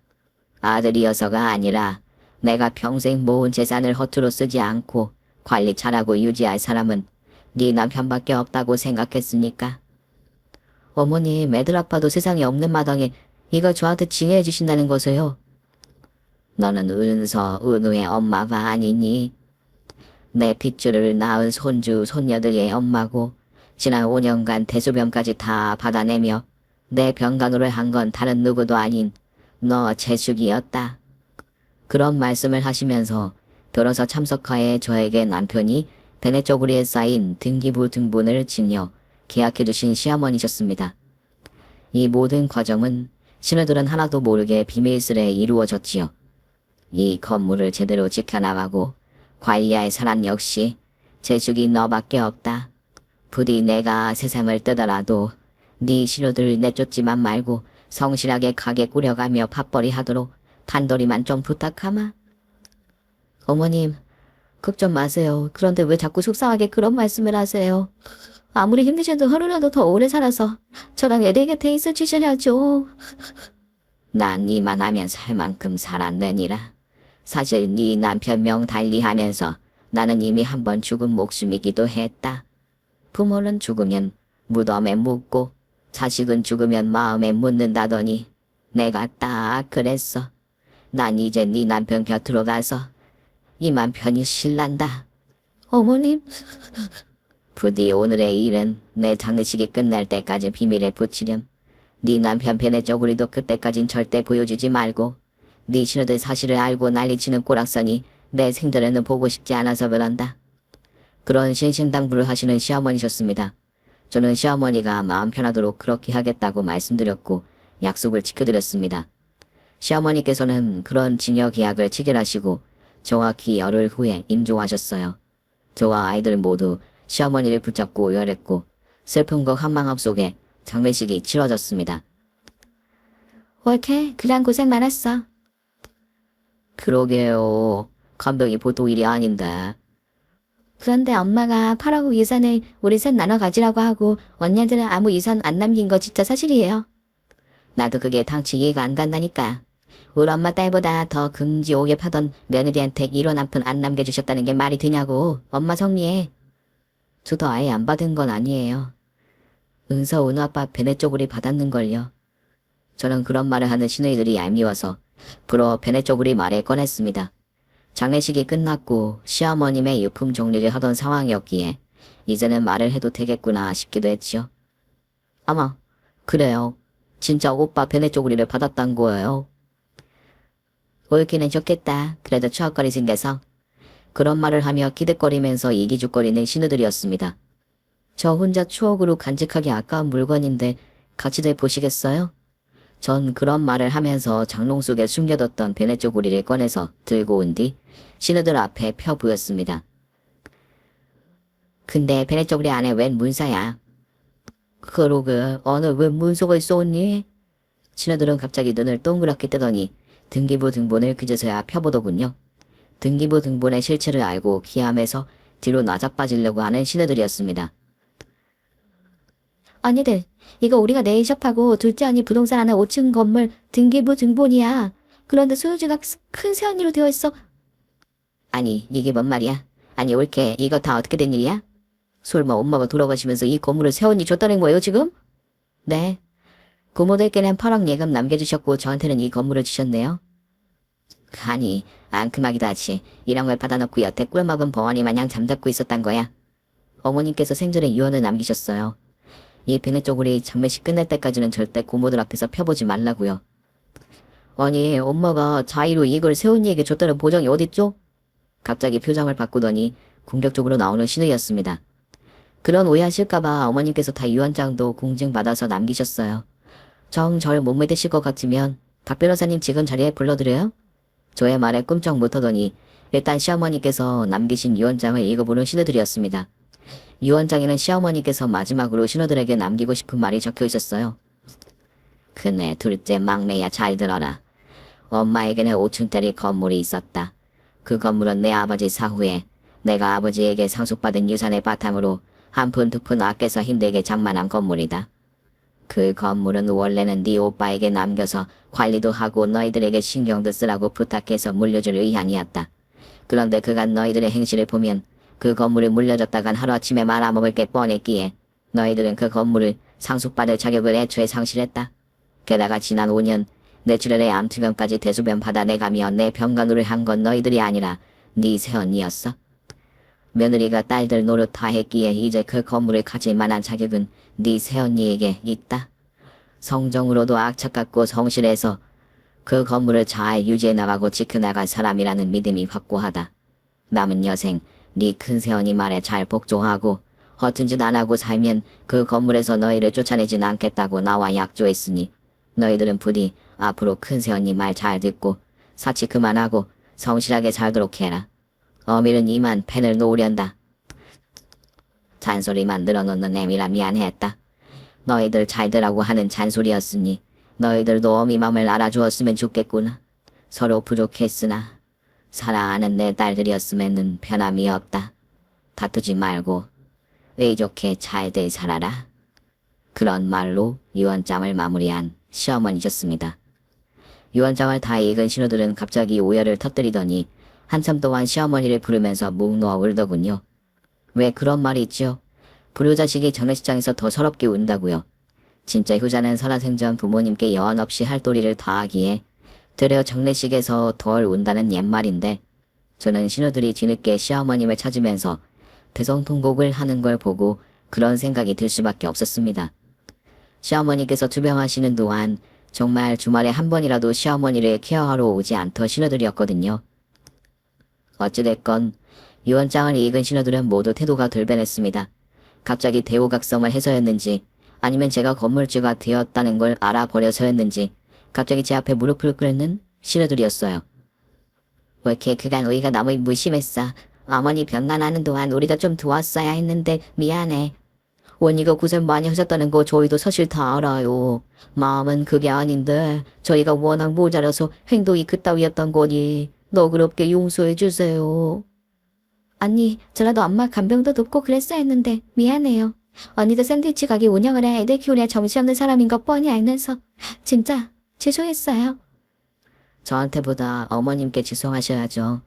아들이어서가 아니라 내가 평생 모은 재산을 허투루 쓰지 않고 관리 잘하고 유지할 사람은 네 남편밖에 없다고 생각했으니까. 어머님, 애들 아빠도 세상에 없는 마당에 이걸 저한테 징해해 주신다는 거세요. 너는 은우의 엄마가 아니니. 내 핏줄을 낳은 손주, 손녀들의 엄마고 지난 5년간 대소변까지 다 받아내며 내 병간호를 한 건 다른 누구도 아닌 너 재숙이었다. 그런 말씀을 하시면서 변호사 참석하에 저에게 남편이 배내저고리에 쌓인 등기부 등본을 증여 계약해 주신 시어머니셨습니다. 이 모든 과정은 신우들은 하나도 모르게 비밀스레 이루어졌지요. 이 건물을 제대로 지켜나가고 관리할 사람 역시 재숙이 너밖에 없다. 부디 내가 세상을 뜨더라도 네 신우들 내쫓지만 말고 성실하게 가게 꾸려가며 밥벌이 하도록 단도리만 좀 부탁하마. 어머님, 걱정 마세요. 그런데 왜 자꾸 속상하게 그런 말씀을 하세요? 아무리 힘드셔도 하루라도 더 오래 살아서 저랑 애들 곁에 있어 주셔야죠. 난 니만 하면 살 만큼 살았느니라. 사실 네 남편 명 달리하면서 나는 이미 한 번 죽은 목숨이기도 했다. 부모는 죽으면 무덤에 묻고 자식은 죽으면 마음에 묻는다더니 내가 딱 그랬어. 난 이제 네 남편 곁으로 가서 이만 편히 쉴란다. 어머님. 부디 오늘의 일은 내 장례식이 끝날 때까지 비밀에 붙이렴. 네 남편 배내적 우리도 그때까진 절대 보여주지 말고 네 신우들 사실을 알고 난리치는 꼬락서니 내 생전에는 보고 싶지 않아서 그런다. 그런 신신당부를 하시는 시어머니셨습니다. 저는 시어머니가 마음 편하도록 그렇게 하겠다고 말씀드렸고 약속을 지켜드렸습니다. 시어머니께서는 그런 증여 계약을 체결하시고 정확히 열흘 후에 임종하셨어요. 저와 아이들 모두 시어머니를 붙잡고 오열했고 슬픔과 한망함 속에 장례식이 치러졌습니다. 옳게 그간 고생 많았어. 그러게요. 감독이 보통 일이 아닌데. 그런데 엄마가 8억 유산을 우리 셋 나눠 가지라고 하고 언니들은 아무 유산 안 남긴 거 진짜 사실이에요. 나도 그게 당치 이해가 안 간다니까. 우리 엄마 딸보다 더 금지옥에 파던 며느리한테 1원 한 푼 안 남겨주셨다는 게 말이 되냐고. 엄마 정리해. 저도 아예 안 받은 건 아니에요. 은서 은우 아빠 배내쪽으로 받았는걸요. 저는 그런 말을 하는 시누이들이 얄미워서 불어 배내쪽으로 말에 꺼냈습니다. 장례식이 끝났고 시어머님의 유품 정리를 하던 상황이었기에 이제는 말을 해도 되겠구나 싶기도 했지요. 어머, 그래요. 진짜 오빠 배내쪽으리를 받았단 거예요. 옳기는 좋겠다. 그래도 추억거리 생겨서. 그런 말을 하며 기득거리면서 이기죽거리는 신우들이었습니다. 저 혼자 추억으로 간직하기 아까운 물건인데 같이들 보시겠어요? 전 그런 말을 하면서 장롱 속에 숨겨뒀던 배내쪽우리를 꺼내서 들고 온 뒤 신우들 앞에 펴 보였습니다. 근데 배내쪽우리 안에 웬 문서야? 그러게 어느 웬 문서가 쏘니? 신우들은 갑자기 눈을 동그랗게 뜨더니 등기부 등본을 그제서야 펴보더군요. 등기부 등본의 실체를 알고 기함에서 뒤로 나자빠지려고 하는 신우들이었습니다. 언니들, 이거 우리가 네일숍하고 둘째 언니 부동산 하나 5층 건물 등기부 등본이야. 그런데 소유주가 큰 새언니로 되어 있어. 아니, 이게 뭔 말이야? 아니, 올케 이거 다 어떻게 된 일이야? 설마 엄마가 돌아가시면서 이 건물을 새언니 줬다는 거예요, 지금? 네. 고모들께는 8억 예금 남겨주셨고 저한테는 이 건물을 주셨네요. 아니, 앙큼하기도 하지. 이런 걸 받아놓고 여태 꿀먹은 벙어리 마냥 잠잡고 있었단 거야. 어머님께서 생전에 유언을 남기셨어요. 이 비늘 쪼구리 장례식 끝날 때까지는 절대 고모들 앞에서 펴보지 말라고요. 아니, 엄마가 자의로 이걸 세훈이에게 줬다는 보장이 어딨죠? 갑자기 표정을 바꾸더니 공격적으로 나오는 신우였습니다. 그런 오해하실까봐 어머님께서 다 유언장도 공증받아서 남기셨어요. 정 절 못 믿으실 것 같으면 박 변호사님 지금 자리에 불러드려요? 저의 말에 꿈쩍 못하더니 일단 시어머니께서 남기신 유언장을 읽어보는 신우들이었습니다. 유언장에는 시어머니께서 마지막으로 신우들에게 남기고 싶은 말이 적혀 있었어요. 큰애 둘째 막내야 잘 들어라. 엄마에게는 5층짜리 건물이 있었다. 그 건물은 내 아버지 사후에 내가 아버지에게 상속받은 유산의 바탕으로 한 푼 두 푼 아껴서 힘들게 장만한 건물이다. 그 건물은 원래는 네 오빠에게 남겨서 관리도 하고 너희들에게 신경도 쓰라고 부탁해서 물려줄 의향이었다. 그런데 그간 너희들의 행실을 보면 그 건물을 물려줬다간 하루아침에 말아먹을 게 뻔했기에 너희들은 그 건물을 상속받을 자격을 애초에 상실했다. 게다가 지난 5년 뇌출혈의 암투병까지 대소변 받아내가며 내 병간호를 한 건 너희들이 아니라 네 새언니였어. 며느리가 딸들 노릇 다 했기에 이제 그 건물을 가질 만한 자격은 네 새언니에게 있다. 성정으로도 악착같고 성실해서 그 건물을 잘 유지해 나가고 지켜나갈 사람이라는 믿음이 확고하다. 남은 여생 네 큰새언니 말에 잘 복종하고 허튼 짓 안 하고 살면 그 건물에서 너희를 쫓아내진 않겠다고 나와 약조했으니 너희들은 부디 앞으로 큰새언니 말 잘 듣고 사치 그만하고 성실하게 살도록 해라. 어밀은 이만 펜을 놓으련다. 잔소리만 늘어놓는 애미라 미안했다. 너희들 잘되라고 하는 잔소리였으니 너희들도 어미 맘을 알아주었으면 좋겠구나. 서로 부족했으나 사랑하는 내 딸들이었으면은 변함이 없다. 다투지 말고 의좋게 잘들 살아라. 그런 말로 유언장을 마무리한 시어머니셨습니다. 유언장을 다 읽은 신우들은 갑자기 오열을 터뜨리더니 한참 동안 시어머니를 부르면서 묵 놓아 울더군요. 왜 그런 말이 있지요? 불효자식이 장례식장에서 더 서럽게 운다고요. 진짜 효자는 살아생전 부모님께 여한 없이 할 도리를 다하기에 되려 장례식에서 덜 운다는 옛말인데 저는 신우들이 뒤늦게 시어머님을 찾으면서 대성통곡을 하는 걸 보고 그런 생각이 들 수밖에 없었습니다. 시어머니께서 투병하시는 동안 정말 주말에 한 번이라도 시어머니를 케어하러 오지 않던 신우들이었거든요. 어찌됐건 유언장을 읽은 신우들은 모두 태도가 돌변했습니다. 갑자기 대우각성을 해서였는지 아니면 제가 건물주가 되었다는 걸 알아버려서였는지 갑자기 제 앞에 무릎을 꿇는 신우들이었어요. 왜 이렇게 그간 우리가 너무 무심했어. 어머니 병난하는 동안 우리가 좀 도왔어야 했는데 미안해. 원이가 고생 많이 하셨다는 거 저희도 사실 다 알아요. 마음은 그게 아닌데 저희가 워낙 모자라서 행동이 그따위였던 거니 너그럽게 용서해 주세요. 아니, 저라도 엄마 간병도 돕고 그랬어야 했는데 미안해요. 언니도 샌드위치 가게 운영을 해 애들 키우랴 정신없는 사람인 거 뻔히 알면서 진짜 죄송했어요. 저한테보다 어머님께 죄송하셔야죠.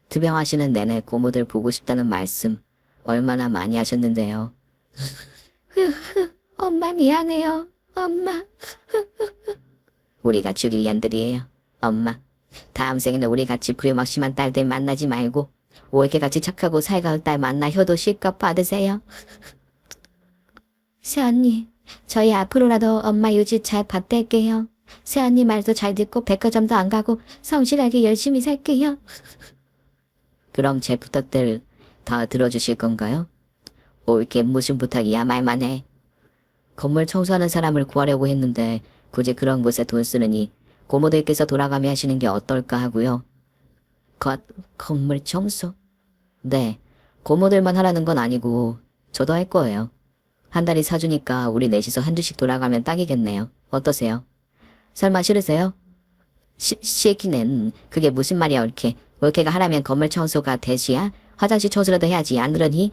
투병하시는 내내 고모들 보고 싶다는 말씀 얼마나 많이 하셨는데요. 엄마 미안해요. 엄마. 우리가 죽일 년들이에요. 엄마. 다음 생에는 우리 같이 부려막심한 딸들 만나지 말고 올케같이 착하고 살가운 딸 만나 효도 실컷 받으세요. 새언니, 저희 앞으로라도 엄마 유지 잘 받들게요. 새언니 말도 잘 듣고 백화점도 안 가고 성실하게 열심히 살게요. 그럼 제 부탁들 다 들어주실 건가요? 올게 무슨 부탁이야 말만 해. 건물 청소하는 사람을 구하려고 했는데 굳이 그런 곳에 돈 쓰느니 고모들께서 돌아가며 하시는 게 어떨까 하고요. 건물 청소? 네, 고모들만 하라는 건 아니고 저도 할 거예요. 한 달이 사주니까 우리 넷이서 한 주씩 돌아가면 딱이겠네요. 어떠세요? 설마 싫으세요? 싫기는 그게 무슨 말이야 올케. 올케가 하라면 건물 청소가 대시야? 화장실 청소라도 해야지 안 그러니?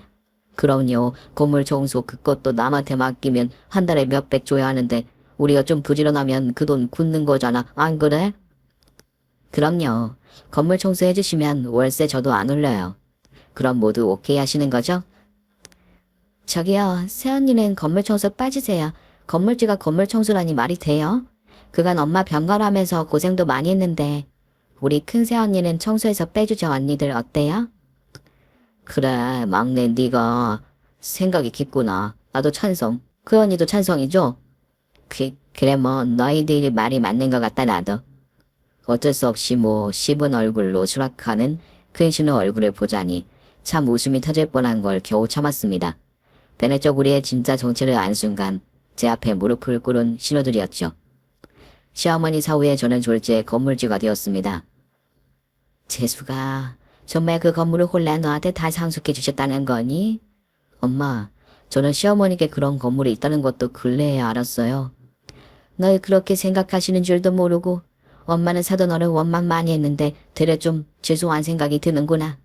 그럼요. 건물 청소 그것도 남한테 맡기면 한 달에 몇백 줘야 하는데 우리가 좀 부지런하면 그 돈 굳는 거잖아. 안 그래? 그럼요. 건물 청소 해주시면 월세 저도 안 올려요. 그럼 모두 오케이 하시는 거죠? 저기요. 새언니는 건물 청소 빠지세요. 건물주가 건물 청소라니 말이 돼요? 그간 엄마 병가하면서 고생도 많이 했는데 우리 큰 새언니는 청소해서 빼주죠. 언니들 어때요? 그래, 막내 네가 생각이 깊구나. 나도 찬성. 그 언니도 찬성이죠? 그래 뭐 너희들 말이 맞는 것 같다 나도. 어쩔 수 없이 뭐 씹은 얼굴로 수락하는 근신의 얼굴을 보자니 참 웃음이 터질 뻔한 걸 겨우 참았습니다. 베네 쪽 우리의 진짜 정체를 안 순간 제 앞에 무릎을 꿇은 신호들이었죠. 시어머니 사후에 저는 졸지에 건물주가 되었습니다. 재수가 정말 그 건물을 홀라 너한테 다 상속해 주셨다는 거니? 엄마, 저는 시어머니께 그런 건물이 있다는 것도 근래에 알았어요. 널 그렇게 생각하시는 줄도 모르고 엄마는 사도 너를 원망 많이 했는데 되레 좀 죄송한 생각이 드는구나.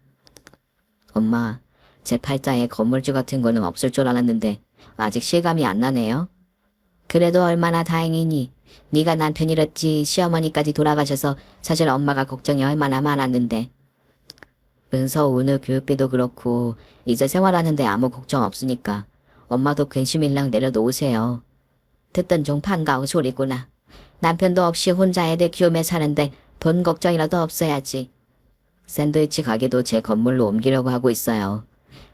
엄마, 제 팔자에 건물주 같은 거는 없을 줄 알았는데 아직 실감이 안 나네요. 그래도 얼마나 다행이니. 네가 남편 잃었지 시어머니까지 돌아가셔서 사실 엄마가 걱정이 얼마나 많았는데. 은서 오늘 교육비도 그렇고 이제 생활하는데 아무 걱정 없으니까 엄마도 근심일랑 내려놓으세요. 듣던 중 반가운 소리구나. 남편도 없이 혼자 애들 키우며 사는데 돈 걱정이라도 없어야지. 샌드위치 가게도 제 건물로 옮기려고 하고 있어요.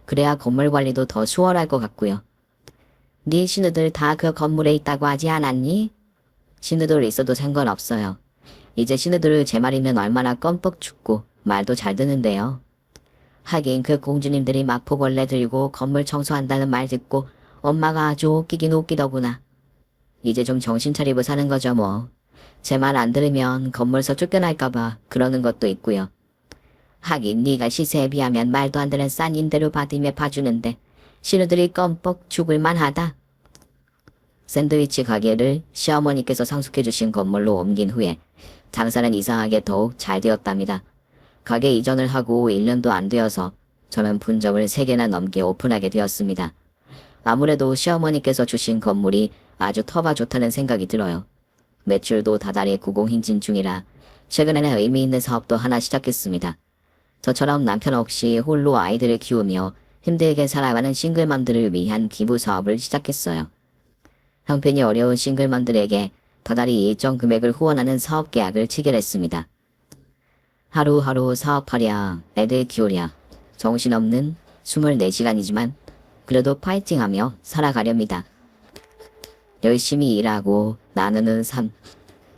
그래야 건물 관리도 더 수월할 것 같고요. 네 신우들 다 그 건물에 있다고 하지 않았니? 신우들 있어도 상관없어요. 이제 신우들을 제 말이면 얼마나 껌뻑 춥고 말도 잘 듣는데요. 하긴 그 공주님들이 마포걸레 들고 건물 청소한다는 말 듣고 엄마가 아주 웃기긴 웃기더구나. 이제 좀 정신 차리고 사는 거죠 뭐. 제 말 안 들으면 건물서 쫓겨날까봐 그러는 것도 있고요. 하긴 네가 시세에 비하면 말도 안 되는 싼 임대료 받으며 봐주는데 신우들이 껌뻑 죽을 만하다. 샌드위치 가게를 시어머니께서 상속해 주신 건물로 옮긴 후에 장사는 이상하게 더욱 잘 되었답니다. 가게 이전을 하고 1년도 안 되어서 저는 분점을 3개나 넘게 오픈하게 되었습니다. 아무래도 시어머니께서 주신 건물이 아주 터가 좋다는 생각이 들어요. 매출도 다달이 구공행진 중이라 최근에는 의미 있는 사업도 하나 시작했습니다. 저처럼 남편 없이 홀로 아이들을 키우며 힘들게 살아가는 싱글맘들을 위한 기부 사업을 시작했어요. 형편이 어려운 싱글맘들에게 다달이 일정 금액을 후원하는 사업 계약을 체결했습니다. 하루하루 사업하랴, 애들 키우랴, 정신없는 24시간이지만 그래도 파이팅하며 살아가렵니다. 열심히 일하고 나누는 삶,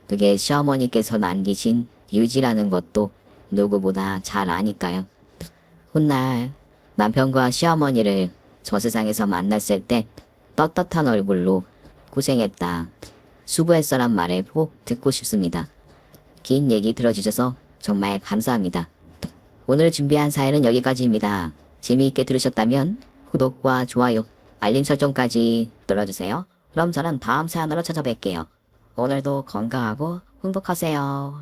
그게 시어머니께서 남기신 유지라는 것도 누구보다 잘 아니까요. 훗날 남편과 시어머니를 저 세상에서 만났을 때 떳떳한 얼굴로 고생했다, 수고했어란 말을 꼭 듣고 싶습니다. 긴 얘기 들어주셔서 정말 감사합니다. 오늘 준비한 사연은 여기까지입니다. 재미있게 들으셨다면 구독과 좋아요, 알림 설정까지 눌러주세요. 그럼 저는 다음 사연으로 찾아뵐게요. 오늘도 건강하고 행복하세요.